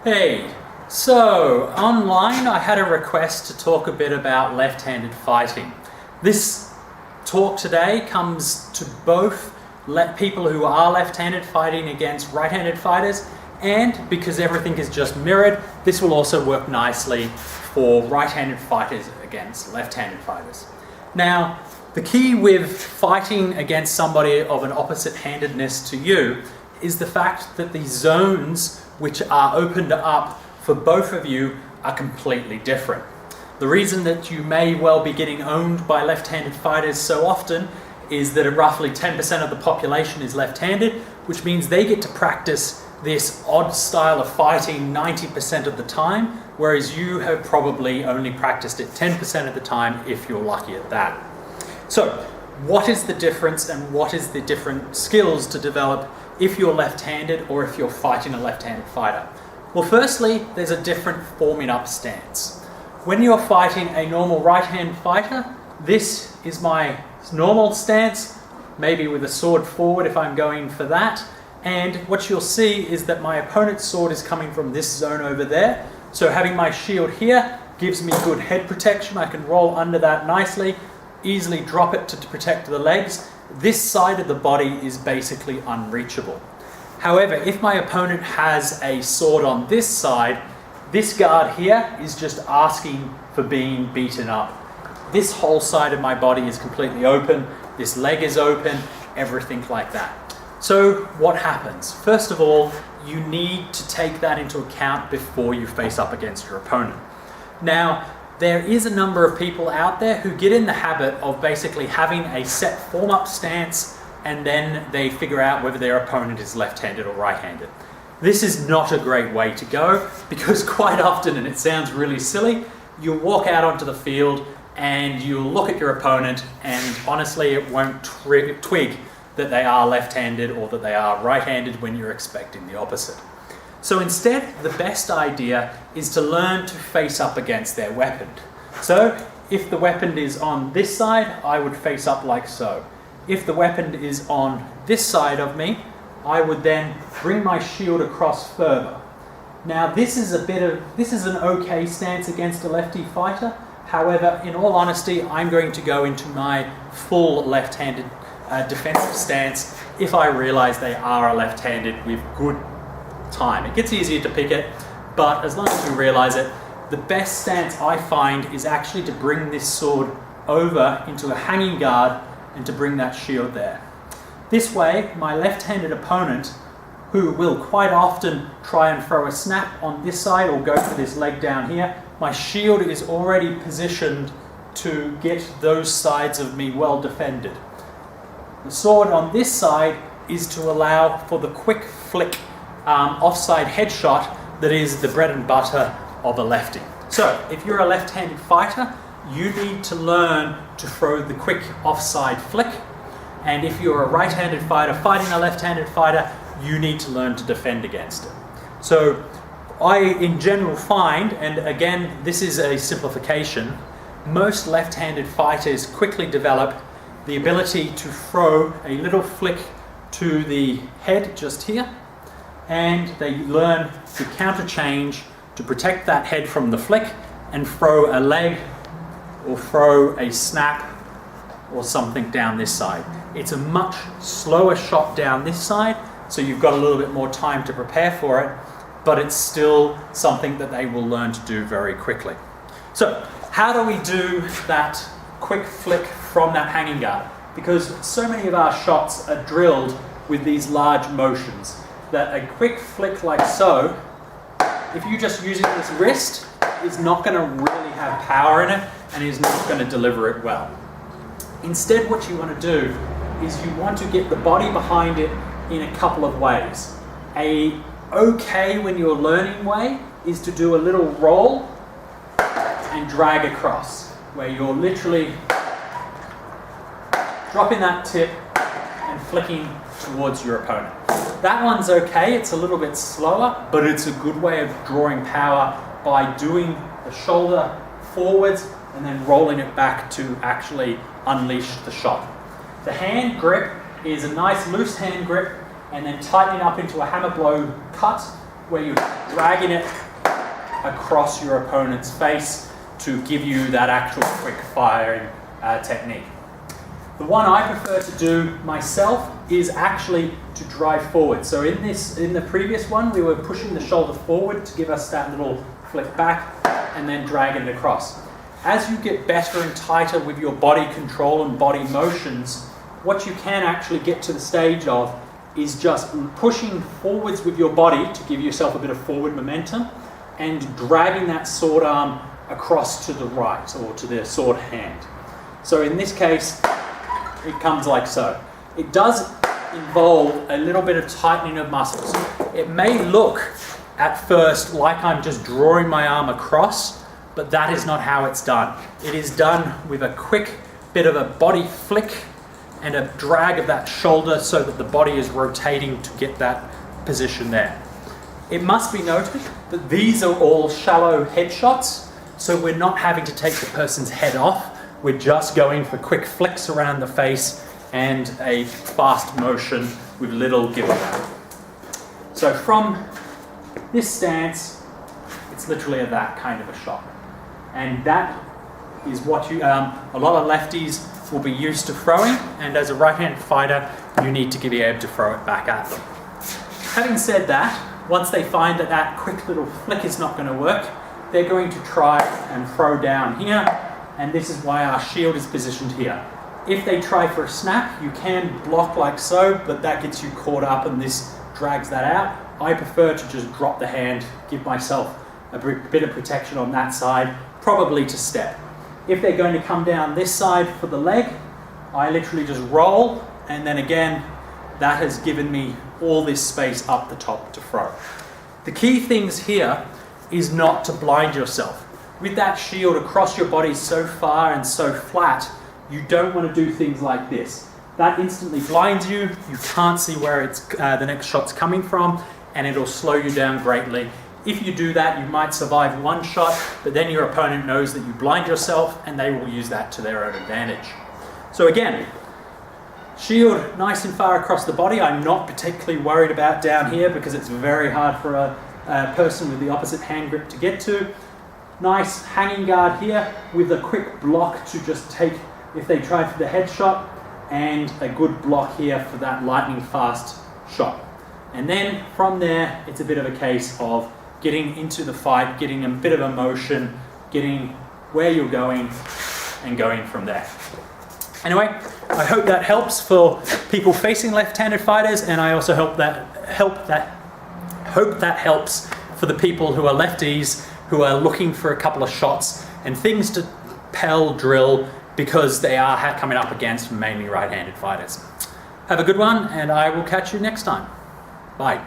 Hey, so online I had a request to talk a bit about left-handed fighting. This talk today comes to both people who are left-handed fighting against right-handed fighters, and because everything is just mirrored, this will also work nicely for right-handed fighters against left-handed fighters. Now, the key with fighting against somebody of an opposite-handedness to you is the fact that the zones which are opened up for both of you are completely different. The reason that you may well be getting owned by left-handed fighters so often is that roughly 10% of the population is left-handed, which means they get to practice this odd style of fighting 90% of the time, whereas you have probably only practiced it 10% of the time if you're lucky at that. So, what is the difference and what is the different skills to develop if you're left-handed or if you're fighting a left-handed fighter? Well, firstly, there's a different forming up stance. When you're fighting a normal right-hand fighter, this is my normal stance, maybe with a sword forward if I'm going for that. And what you'll see is that my opponent's sword is coming from this zone over there. So having my shield here gives me good head protection. I can roll under that nicely, easily drop it to protect the legs. This side of the body is basically unreachable. However, if my opponent has a sword on this side, this guard here is just asking for being beaten up. This whole side of my body is completely open, this leg is open, everything like that. So what happens? First of all, you need to take that into account before you face up against your opponent. Now, there is a number of people out there who get in the habit of basically having a set form-up stance and then they figure out whether their opponent is left-handed or right-handed. This is not a great way to go because quite often, and it sounds really silly, you'll walk out onto the field and you'll look at your opponent and honestly it won't twig that they are left-handed or that they are right-handed when you're expecting the opposite. So instead, the best idea is to learn to face up against their weapon. So if the weapon is on this side, I would face up like so. If the weapon is on this side of me, I would then bring my shield across further. Now this is an okay stance against a lefty fighter. However, in all honesty, I'm going to go into my full left-handed defensive stance if I realize they are a left-handed with good time. It gets easier to pick it, but as long as you realize it, the best stance I find is actually to bring this sword over into a hanging guard and to bring that shield there. This way, my left-handed opponent, who will quite often try and throw a snap on this side or go for this leg down here, my shield is already positioned to get those sides of me well defended. The sword on this side is to allow for the quick flick offside headshot that is the bread and butter of a lefty. So if you're a left-handed fighter, you need to learn to throw the quick offside flick, and if you're a right-handed fighter fighting a left-handed fighter, you need to learn to defend against it. So I in general find, and again this is a simplification, most left-handed fighters quickly develop the ability to throw a little flick to the head just here, and they learn to counter change to protect that head from the flick and throw a leg or throw a snap or something down this side. It's a much slower shot down this side, so you've got a little bit more time to prepare for it, but it's still something that they will learn to do very quickly. So how do we do that quick flick from that hanging guard? Because so many of our shots are drilled with these large motions that a quick flick like so, if you're just using this wrist, is not going to really have power in it and is not going to deliver it well. Instead, what you want to do is you want to get the body behind it in a couple of ways. A okay when you're learning way is to do a little roll and drag across, where you're literally dropping that tip and flicking towards your opponent. That one's okay, it's a little bit slower, but it's a good way of drawing power by doing the shoulder forwards and then rolling it back to actually unleash the shot. The hand grip is a nice loose hand grip and then tightening up into a hammer blow cut where you dragging it across your opponent's face to give you that actual quick firing technique. The one I prefer to do myself is actually to drive forward. So in the previous one, we were pushing the shoulder forward to give us that little flick back and then dragging it across. As you get better and tighter with your body control and body motions, what you can actually get to the stage of is just pushing forwards with your body to give yourself a bit of forward momentum and dragging that sword arm across to the right or to the sword hand. So in this case, it comes like so. It does involve a little bit of tightening of muscles. It may look at first like I'm just drawing my arm across, but that is not how it's done. It is done with a quick bit of a body flick and a drag of that shoulder so that the body is rotating to get that position there. It must be noted that these are all shallow headshots, so we're not having to take the person's head off. We're just going for quick flicks around the face and a fast motion with little give away. So from this stance, it's literally that kind of a shot. And that is what a lot of lefties will be used to throwing, and as a right-handed fighter, you need to be able to throw it back at them. Having said that, once they find that that quick little flick is not going to work, they're going to try and throw down here, and this is why our shield is positioned here. If they try for a snap, you can block like so, but that gets you caught up and this drags that out. I prefer to just drop the hand, give myself a bit of protection on that side, probably to step. If they're going to come down this side for the leg, I literally just roll, and then again, that has given me all this space up the top to throw. The key things here is not to blind yourself. With that shield across your body so far and so flat, you don't want to do things like this. That instantly blinds you, you can't see where the next shot's coming from, and it'll slow you down greatly. If you do that, you might survive one shot, but then your opponent knows that you blind yourself and they will use that to their own advantage. So again, shield nice and far across the body. I'm not particularly worried about down here because it's very hard for a person with the opposite hand grip to get to. Nice hanging guard here with a quick block to just take if they try for the headshot, and a good block here for that lightning fast shot. And then from there, it's a bit of a case of getting into the fight, getting a bit of a motion, getting where you're going, and going from there. Anyway, I hope that helps for people facing left-handed fighters, and I also hope that helps for the people who are lefties who are looking for a couple of shots and things to drill because they are coming up against mainly right-handed fighters. Have a good one, and I will catch you next time. Bye.